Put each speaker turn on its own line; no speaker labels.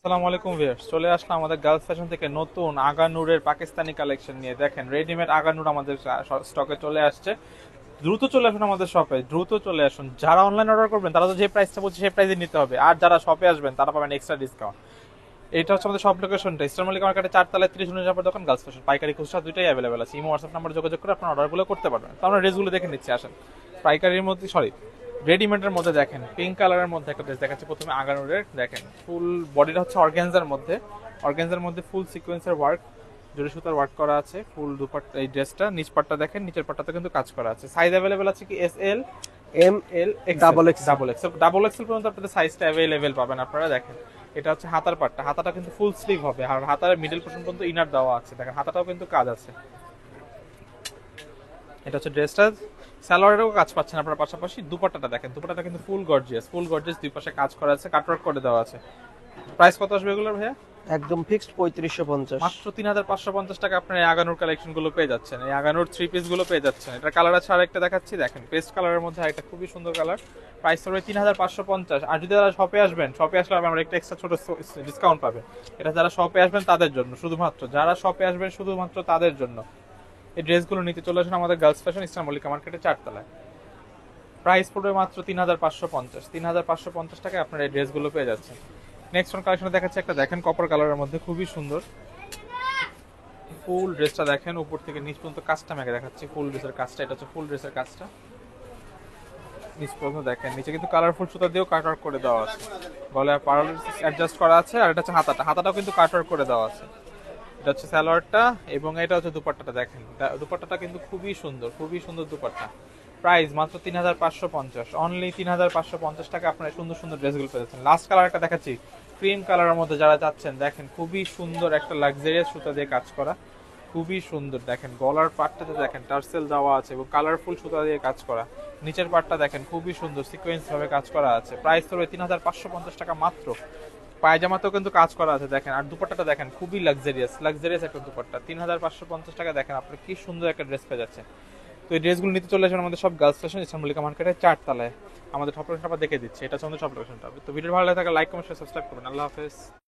আসসালামু আলাইকুম ভিউয়ার্স, চলে আসলাম আমাদের গার্লস ফ্যাশন থেকে নতুন আগানুরের পাকিস্তানি কালেকশন নিয়ে। দেখেন রেডিমেড আগানুর আমাদের স্টকে চলে আসছে। দ্রুত চলে আসুন আমাদের শপে, দ্রুত চলে আসুন। যারা অনলাইন অর্ডার করবেন তারা তো যে প্রাইসটা বলছে সেই প্রাইসে নিতে হবে, আর যারা শপে আসবেন তারা পাবেন এক্সট্রা ডিসকাউন্ট। এটা হচ্ছে আমাদের শপ লোকেশনটা ইস্টার মল্লিকা মার্কেটে 4 তলায় 30 দোকান। গার্লস ফ্যাশন পাইকারি খুচরা দুইটাই অ্যাভেলেবেল আছে। ইমো হোয়াটসঅ্যাপ নাম্বার যোগাযোগ করে আপনার অর্ডারগুলো করতে পারবেন। তো আমরা ড্রেসগুলো দেখে নিচ্ছি, আসেন। পাইকারির মধ্যে রেডিমেডের মধ্যে দেখেন পিঙ্ক কালারের মধ্যে একটা ড্রেস দেখাচ্ছে। প্রথমে আগানুরের দেখেন, ফুল বডিটা হচ্ছে অর্গানজার মধ্যে ফুল সিকোয়েন্সের ওয়ার্ক, জরি সুতার ওয়ার্ক করা আছে। ফুল দুপাট্টা এই ড্রেসটা, নিচ পাটটা দেখেন, নিচের পাটটাতে কিন্তু কাজ করা আছে। সাইজ অ্যাভেলেবেল আছে কি S L,
M
L,
double X
double XL পর্যন্ত আপনাদের সাইজটা অ্যাভেলেবেল পাবেন। আপনারা দেখেন, এটা হচ্ছে হাতার পাটটা, হাতাটা কিন্তু ফুল স্লিভ হবে, আর হাতার মিডল পোর্শন পর্যন্ত ইনার দেওয়া আছে। দেখেন হাতাটাও কিন্তু কাজ আছে। এটা হচ্ছে ড্রেসটা, সালোয়ারেরও কাজ পাচ্ছেন আপনার। পাশাপাশি দুপাট্টাটা দেখেন, দুপাট্টাটা কিন্তু ফুল গর্জিয়াস, দুই পাশে কাজ করা আছে, কাটওয়ার্ক করে দেওয়া আছে। প্রাইস কত আসবে এগুলোর ভাইয়া?
একদম ফিক্সড 3550।
মাত্র 3550 টাকা আপনার এই আগানোর কালেকশন গুলো পেয়ে যাচ্ছেন, এই আগানোর থ্রি পিস গুলো পেয়ে যাচ্ছেন। এটা কালার আছে আরেকটা দেখাচ্ছি, দেখেন পেস্ট কালারের মধ্যে একটা খুবই সুন্দর কালার। প্রাইস পড়বে 3550। আর যদি যারা শপে আসবেন, শপে আসলে আমরা একটা এক্সট্রা ছোট ডিসকাউন্ট পাবেন। এটা যারা শপে আসবেন তাদের জন্য, শুধুমাত্র যারা শপে আসবেন শুধুমাত্র তাদের জন্য। এই ড্রেসগুলো নিতে চলে আসুন আমাদের গার্লস ফ্যাশন ইস্টার মল্লিকা মার্কেটে 4 তলায়। প্রাইস পড়বে মাত্র 3550 টাকায় আপনার এই ড্রেসগুলো পেয়ে যাচ্ছেন। নেক্সট ওয়ান কালেকশন দেখাচ্ছে একটা, দেখেন কপার কালারের মধ্যে খুবই সুন্দর। ফুল ড্রেসটা দেখেন উপর থেকে নিচ পর্যন্ত কাজটা মেঘে দেখাচ্ছি। ফুল ড্রেসের কাজটা, এটা হচ্ছে ফুল ড্রেসের কাজটা। নিচ পর্যন্ত দেখেন, নিচে কিন্তু কালারফুল সুতা দিয়েও কাটওয়ার্ক করে দেওয়া আছে। গলে পার্ল অ্যাডজাস্ট করা আছে। আর এটা হচ্ছে হাতাটাও কিন্তু কাটওয়ার্ক করে দেওয়া আছে। এটা হচ্ছে সালোয়ারটা, এবং এটা হচ্ছে দুপাট্টাটা। দেখেন দুপাট্টাটা কিন্তু খুবই সুন্দর দুপাট্টা। প্রাইস মাত্র 3550, অনলি 3550 টাকা আপনার সুন্দর সুন্দর ড্রেসগুলো পেয়ে যাচ্ছেন। লাস্ট কালারটা দেখাচ্ছি, ক্রিম কালারের মধ্যে যারা চাচ্ছেন, দেখেন খুবই সুন্দর একটা লাক্সারিয়াস সুতা দিয়ে কাজ করা, খুবই সুন্দর। দেখেন গলার পাটটাতে দেখেন টার্সেল দেওয়া আছে এবং কালারফুল সুতা দিয়ে কাজ করা। নিচের পাটটা দেখেন খুবই সুন্দর সিকোয়েন্স ভাবে কাজ করা আছে। প্রাইস পড়বে 3550 টাকা মাত্র। পায়জামাতেও কিন্তু কাজ করা আছে দেখেন। আর দুপাট্টাটা দেখেন খুবই লাক্সারিয়াস একটা দুপাট্টা। 3550 টাকা দেখেন আপনি কি সুন্দর একটা ড্রেস পেয়ে যাচ্ছেন। তো এই ড্রেসগুলো নিতে চলে আসবেন আমাদের সব গার্লস ফ্যাশন ইস্টার মল্লিকা মার্কেটের 4 তলায়। আমাদের টপ লোকেশনটা দেখে দিচ্ছে, এটা হচ্ছে আমাদের টপ লোকেশনটা। তো ভিডিও ভালো লাগে থাকলে লাইক কমেন্ট সাবস্ক্রাইব করবেন। আল্লাহ হাফেজ।